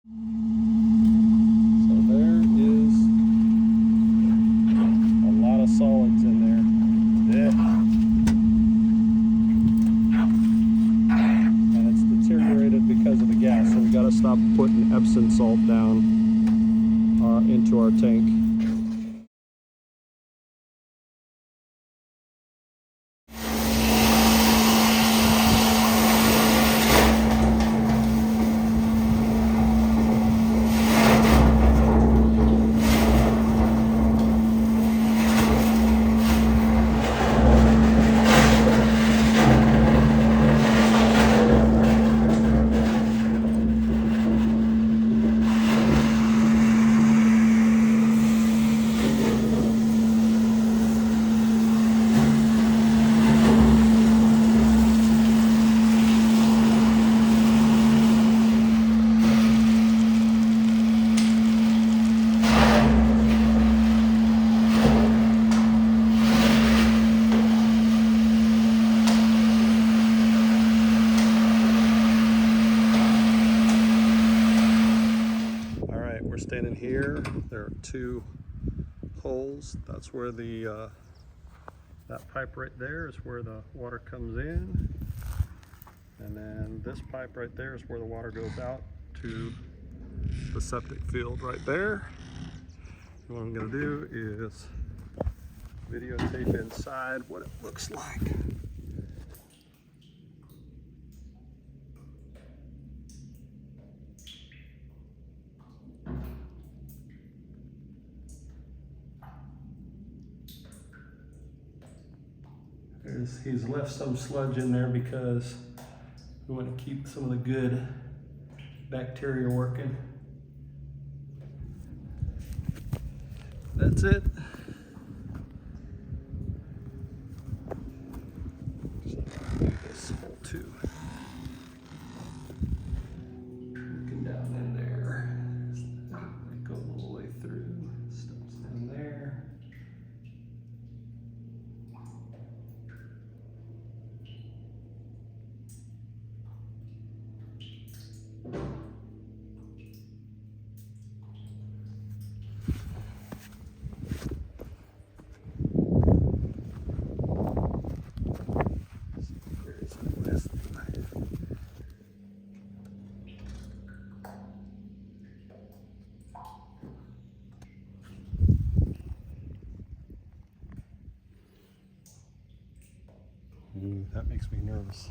So there is a lot of solids in there. Yeah. And it's deteriorated because of the gas, so we got to stop putting Epsom salt down into our tank. We're standing here. There are two holes. That's where the that pipe right there is where the water comes in, and then this pipe right there is where the water goes out to the septic field right there. What I'm going to do is videotape inside what it looks like. He's left some sludge in there because we want to keep some of the good bacteria working. That's it. So I'll do this hole too. Looking down in there. It goes all the way through. Stops down there. That makes me nervous.